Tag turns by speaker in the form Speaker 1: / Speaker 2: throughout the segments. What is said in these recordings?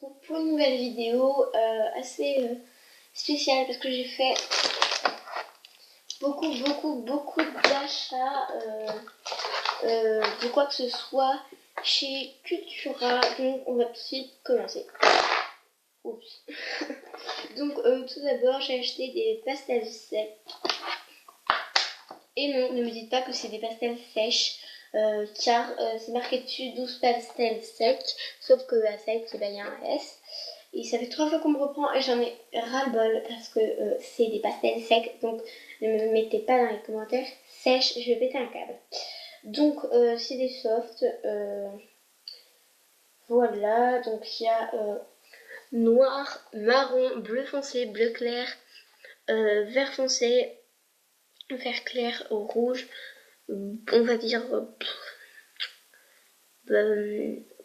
Speaker 1: retrouve pour une nouvelle vidéo assez spéciale parce que j'ai fait beaucoup d'achats de quoi que ce soit chez Cultura. Donc on va tout de suite commencer. Oups. Donc tout d'abord j'ai acheté des pastels secs. Et non, ne me dites pas que c'est des pastels sèches, car c'est marqué dessus 12 pastels secs, sauf que à sec, il y a un S. Et ça fait 3 fois qu'on me reprend et j'en ai ras-le-bol parce que c'est des pastels secs, donc ne me mettez pas dans les commentaires sèches, je vais péter un câble. Donc c'est des softs, voilà, donc il y a noir, marron, bleu foncé, bleu clair, vert foncé, vert clair, rouge, on va dire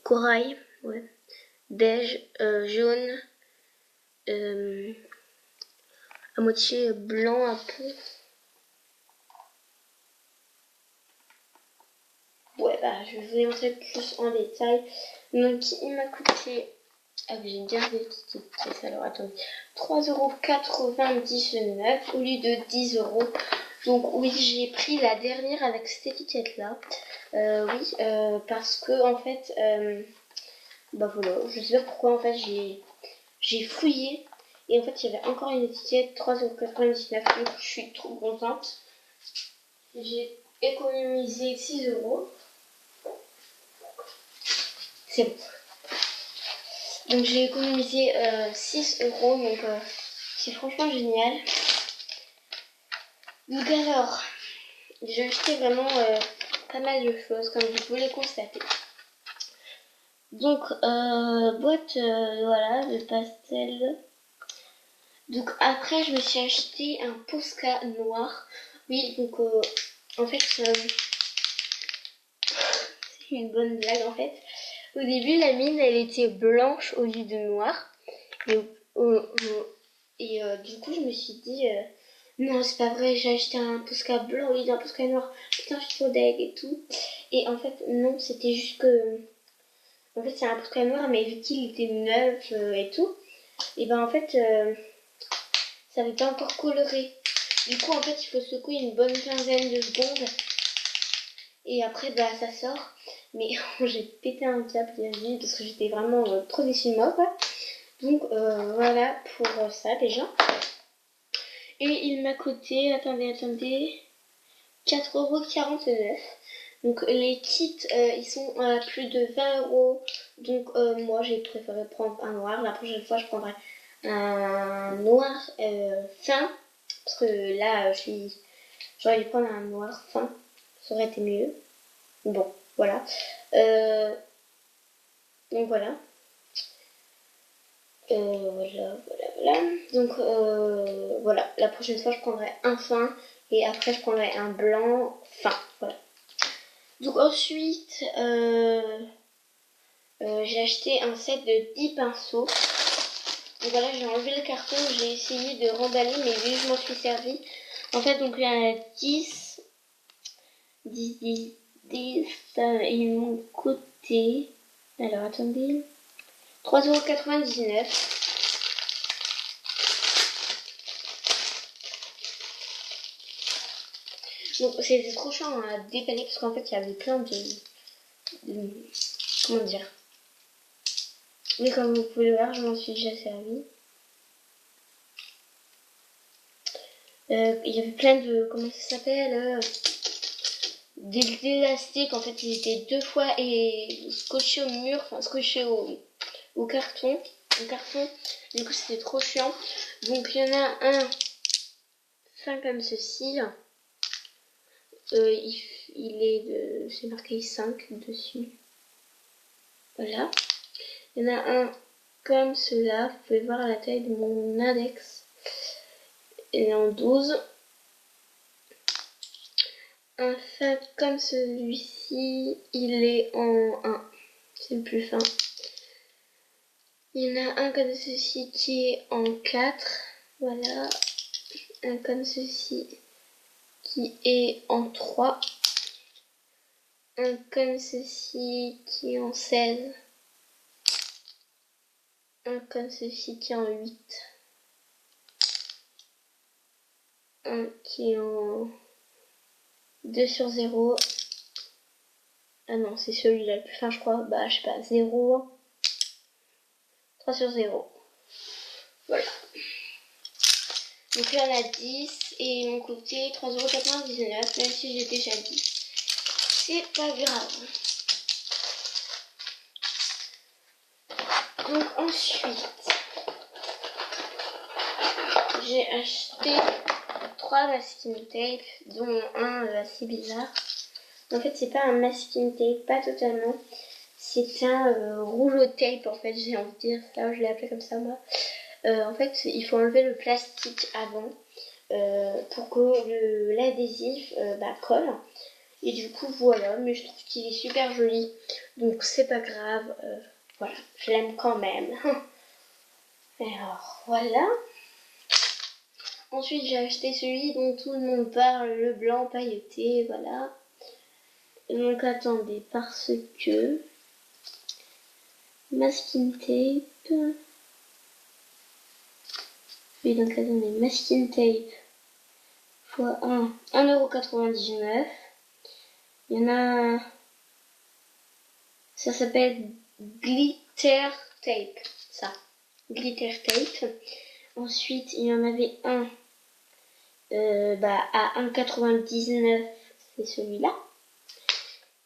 Speaker 1: corail, ouais, beige, jaune, à moitié blanc un peu. Ouais, bah je vais vous les montrer plus en détail. Donc il m'a coûté, ah oui, j'ai bien des petites pièces, alors attendez, 3,99 € au lieu de 10 €. Donc oui, j'ai pris la dernière avec cette étiquette là. Oui, parce que en fait, bah voilà, je sais pas pourquoi en fait j'ai fouillé et en fait il y avait encore une étiquette 3,99 €. Donc je suis trop contente. J'ai économisé 6 €. C'est bon. Donc j'ai économisé 6 €, donc c'est franchement génial. Donc alors, j'ai acheté vraiment pas mal de choses comme vous pouvez le constater. Donc boîte voilà de pastel. Donc après je me suis acheté un Posca noir. Oui, donc en fait c'est une bonne blague en fait. Au début la mine elle était blanche au lieu de noire. Et du coup je me suis dit non c'est pas vrai, j'ai acheté un Posca blanc au lieu d'un Posca noir. Putain je suis trop deg et tout. Et en fait non, c'était juste que en fait c'est un Posca noir mais vu qu'il était neuf et tout. Et ben en fait ça n'avait pas encore coloré. Du coup en fait il faut secouer une bonne quinzaine de secondes. Et après bah ça sort. Mais j'ai pété un câble parce que j'étais vraiment trop déçue de moi quoi. Donc voilà pour ça déjà. Et il m'a coûté, attendez, 4,49 €. Donc les kits ils sont à plus de 20 €. Donc moi j'ai préféré prendre un noir. La prochaine fois je prendrai un noir fin. Parce que là j'aurais dû prendre un noir fin. Ça aurait été mieux. Bon voilà. Donc voilà. Voilà. Donc voilà, la prochaine fois je prendrai un fin et après je prendrai un blanc fin. Voilà. Donc ensuite j'ai acheté un set de 10 pinceaux. Donc voilà, j'ai enlevé le carton, j'ai essayé de remballer mais vu que je m'en suis servi. En fait donc il y en a 10. Ils m'ont coûté, alors attendez, 3,99 €. Donc c'était trop chiant à déballer parce qu'en fait il y avait plein de comment dire. Mais comme vous pouvez le voir, je m'en suis déjà servi. Il y avait plein de, comment ça s'appelle, d'élastiques. En fait ils étaient deux fois et scotchés au mur, enfin scotchés au carton. Du coup c'était trop chiant. Donc il y en a un fin comme ceci. C'est marqué 5 dessus. Voilà. Il y en a un comme cela. Vous pouvez voir la taille de mon index. Il est en 12. Un fin comme celui-ci, il est en 1. C'est le plus fin. Il y en a un comme ceci qui est en 4. Voilà. Un comme ceci qui est en 3. Un comme ceci qui est en 16. un comme ceci qui est en 8. Un qui est en 2/0. Ah non, c'est celui-là le plus fin, je crois. Bah, je sais pas, 0. 3/0. Voilà. Donc là, on a 10 et ils m'ont coûté 3,99 €, même si j'ai déjà dit. C'est pas grave. Donc ensuite, j'ai acheté 3 masking tape, dont un assez bizarre. En fait, c'est pas un masking tape, pas totalement. C'est un rouleau tape, en fait, j'ai envie de dire ça, je l'ai appelé comme ça moi. En fait, il faut enlever le plastique avant pour que l'adhésif colle. Et du coup, voilà, mais je trouve qu'il est super joli, donc c'est pas grave. Voilà, je l'aime quand même. Alors, voilà. Ensuite, j'ai acheté celui dont tout le monde parle, le blanc pailleté, voilà. Donc, attendez, parce que... masking tape... Oui, donc attendez, masking tape fois 1, 1,99 €. Il y en a... Ça s'appelle glitter tape, ça. Glitter tape. Ensuite, il y en avait un à 1,99 €, c'est celui-là.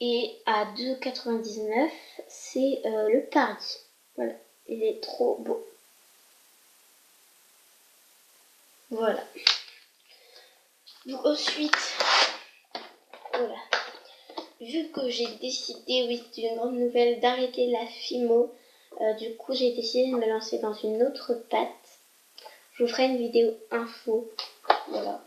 Speaker 1: Et à 2,99 €, c'est le Paris. Voilà, il est trop beau. Voilà. Donc ensuite, voilà. Vu que j'ai décidé, oui c'est une grande nouvelle, d'arrêter la Fimo, du coup j'ai décidé de me lancer dans une autre pâte. Je vous ferai une vidéo info. Voilà.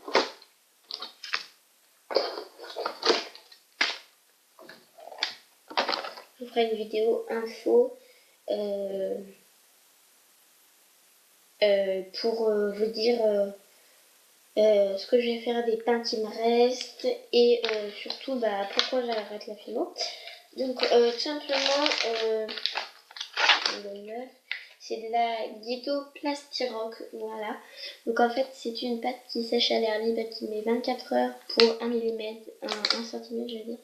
Speaker 1: Je vous ferai une vidéo info pour vous dire ce que je vais faire des pains qui me restent et surtout pourquoi j'arrête la Fimo. Donc tout simplement c'est de la Ghetto Plastirock, voilà. Donc en fait c'est une pâte qui sèche à l'air libre qui met 24 heures pour 1 mm, 1 cm je veux dire.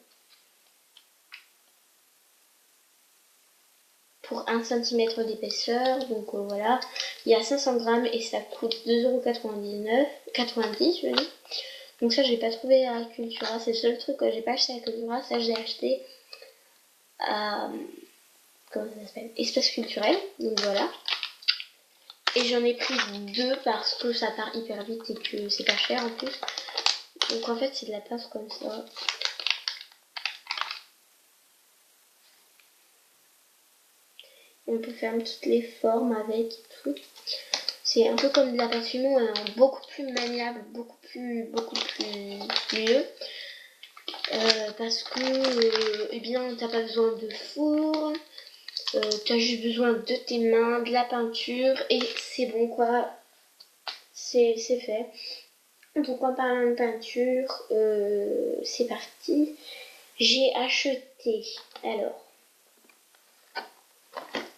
Speaker 1: Pour 1 cm d'épaisseur, donc voilà. Il y a 500 grammes et ça coûte 2,99 €, 90 je veux dire. Donc ça j'ai pas trouvé à Cultura, c'est le seul truc que j'ai pas acheté à Cultura, ça j'ai acheté à... comment ça s'appelle, Espace Culturel, donc voilà. Et j'en ai pris 2 parce que ça part hyper vite et que c'est pas cher en plus. Donc en fait c'est de la pâte comme ça. On peut faire toutes les formes avec et tout. C'est un peu comme de la pâte fimo, beaucoup plus maniable, beaucoup plus mieux. Parce que eh bien t'as pas besoin de four. T'as juste besoin de tes mains, de la peinture et c'est bon quoi, c'est fait. Donc en parlant de peinture, c'est parti. J'ai acheté alors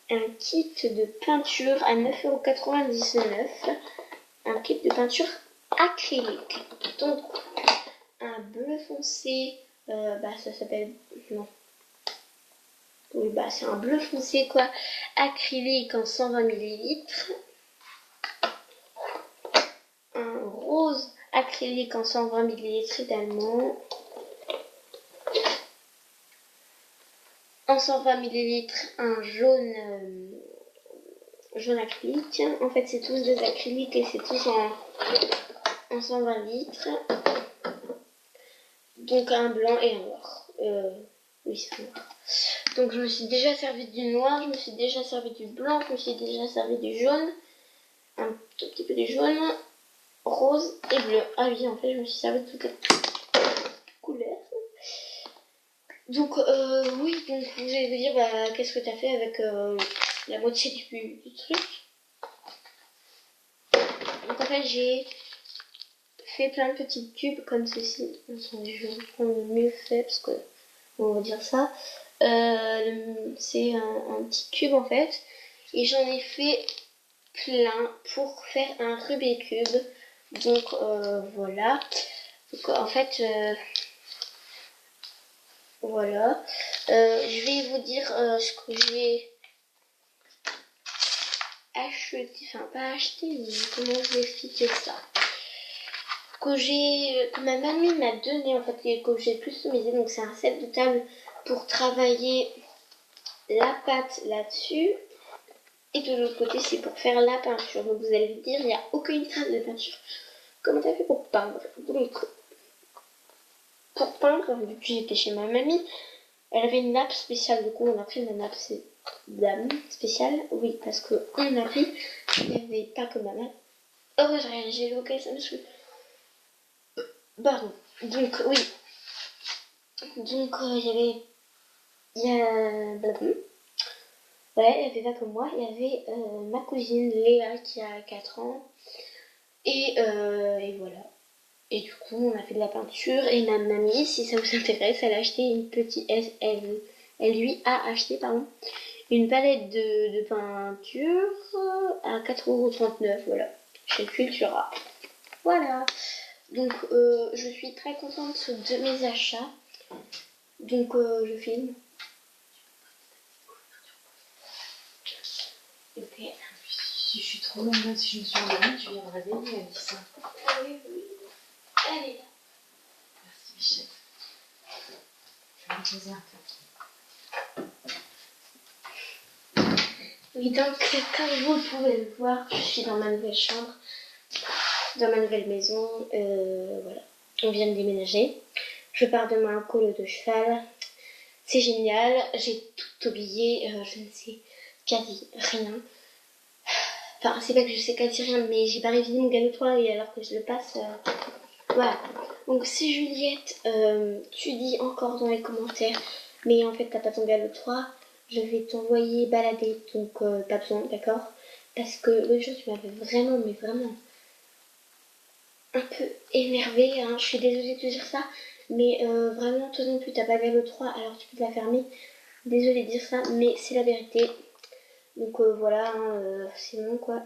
Speaker 1: un kit de peinture à 9,99 €, un kit de peinture acrylique. Donc un bleu foncé, ça s'appelle, non. Oui, c'est un bleu foncé quoi, acrylique en 120 ml. Un rose acrylique en 120 ml également. En 120 ml, un jaune acrylique. En fait, c'est tous des acryliques et c'est tous en 120 litres. Donc un blanc et un noir. Oui, c'est noir. Donc je me suis déjà servi du noir, je me suis déjà servi du blanc, je me suis déjà servi du jaune, un tout petit peu du jaune, rose et bleu. Ah oui, en fait, je me suis servi de toutes les couleurs. Donc oui, donc vous allez me dire qu'est-ce que tu as fait avec la moitié du truc. Donc en fait, j'ai fait plein de petits cubes comme ceci. Attendez, je vais vous prendre le mieux fait parce que on va dire ça. C'est un petit cube en fait. Et j'en ai fait plein pour faire un Rubik's Cube. Donc voilà. Donc, en fait, voilà. Je vais vous dire ce que j'ai acheté. Enfin, pas acheté, mais comment je vais expliquer ça. Que ma mamie m'a donné en fait et que j'ai customisé. Donc c'est un set de table pour travailler la pâte là-dessus. Et de l'autre côté, c'est pour faire la peinture. Donc vous allez me dire, il n'y a aucune trace de peinture. Comment t'as fait pour peindre? Donc, pour peindre, vu que j'étais chez ma mamie, elle avait une nappe spéciale. Du coup, on a pris la nappe spéciale. Oui, parce qu'on a pris, il n'y avait pas que ma mère. Oh, j'ai le ça me saoule. Pardon. Donc, oui. Donc, il y a... Voilà, il n'y avait pas que moi, il y avait ma cousine Léa qui a 4 ans. Et voilà. Et du coup, on a fait de la peinture. Et ma mamie, si ça vous intéresse, elle a acheté une petite... Elle lui a acheté, pardon, une palette de peinture à 4,39 €. Voilà. Chez Cultura. Voilà. Donc, je suis très contente de mes achats. Donc, je filme.
Speaker 2: Ok. Si je suis trop longue, si je me suis endormie, tu viens me réveiller, elle dit ça.
Speaker 1: Oui, oui. Allez.
Speaker 2: Merci Michel. Je vais me poser un peu.
Speaker 1: Oui, donc comme vous pouvez le voir, je suis dans ma nouvelle chambre, dans ma nouvelle maison. Voilà, on vient de déménager. Je pars demain au colo de cheval. C'est génial, j'ai tout oublié, je ne sais quasi rien. Enfin, c'est pas que je sais quasi rien, mais j'ai pas révisé mon galop 3 et alors que je le passe. Voilà. Donc si Juliette, tu dis encore dans les commentaires, mais en fait t'as pas ton galop 3, je vais t'envoyer balader, donc pas besoin, d'accord? Parce que l'autre jour tu m'avais vraiment, mais vraiment, un peu énervée, hein. Je suis désolée de te dire ça, mais vraiment toi non plus t'as pas galop 3, alors tu peux te la fermer. Désolée de dire ça, mais c'est la vérité. Donc voilà, hein, c'est bon quoi.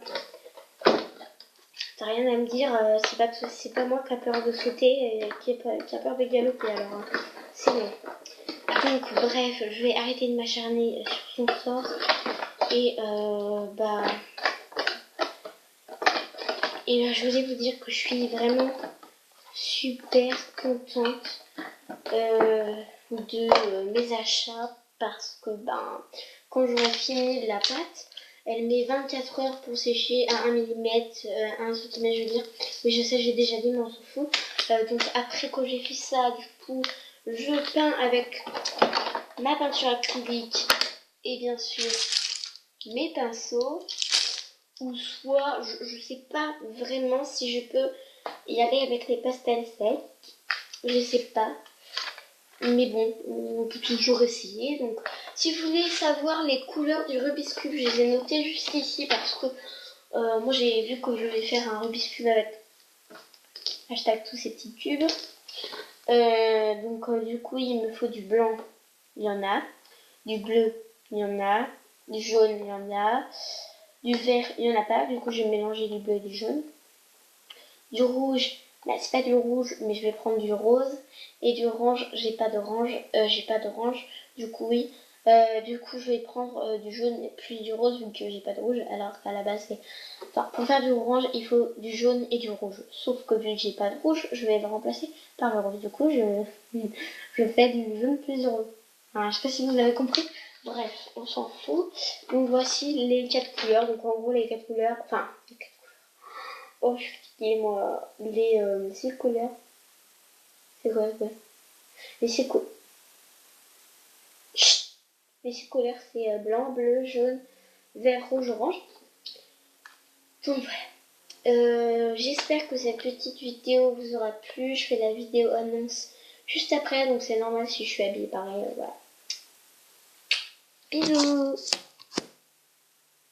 Speaker 1: T'as rien à me dire, c'est pas moi qui a peur de sauter et qui a peur de galoper, alors hein. C'est bon. Donc bref, je vais arrêter de m'acharner sur son sort et je voulais vous dire que je suis vraiment super contente de mes achats parce que quand j'aurai fini la pâte, elle met 24 heures pour sécher à 1 mm, 1 cm je veux dire. Oui je sais, j'ai déjà dit mais on s'en fout. Donc après que j'ai fait ça, du coup je peins avec ma peinture acrylique et bien sûr mes pinceaux. Ou soit je sais pas vraiment si je peux y aller avec les pastels secs. Je sais pas. Mais bon, on peut toujours essayer. Donc, si vous voulez savoir les couleurs du Rubik's Cube, je les ai notées juste ici parce que moi j'ai vu que je vais faire un Rubik's Cube avec hashtag tous ces petits cubes. Donc, du coup, il me faut du blanc, il y en a. Du bleu, il y en a. Du jaune, il y en a. Du vert, il n'y en a pas. Du coup, je vais mélanger du bleu et du jaune. Du rouge, c'est pas du rouge, mais je vais prendre du rose. Et du orange, j'ai pas d'orange. Du coup, oui. Du coup, je vais prendre du jaune puis du rose, vu que j'ai pas de rouge. Alors qu'à la base, pour faire du orange, il faut du jaune et du rouge. Sauf que vu que j'ai pas de rouge, je vais le remplacer par le rose. Du coup, je fais du jaune plus du rose. Je sais pas si vous avez compris. Bref, on s'en fout. Donc voici les 4 couleurs. Donc en gros les 4 couleurs. Enfin, les 4 couleurs. Oh, je suis fatiguée moi. Les 6 couleurs. C'est quoi Les 6 couleurs. Les 6 couleurs c'est blanc, bleu, jaune, vert, rouge, orange. Donc voilà. J'espère que cette petite vidéo vous aura plu. Je fais la vidéo annonce juste après. Donc c'est normal si je suis habillée pareil. Voilà. Bisous.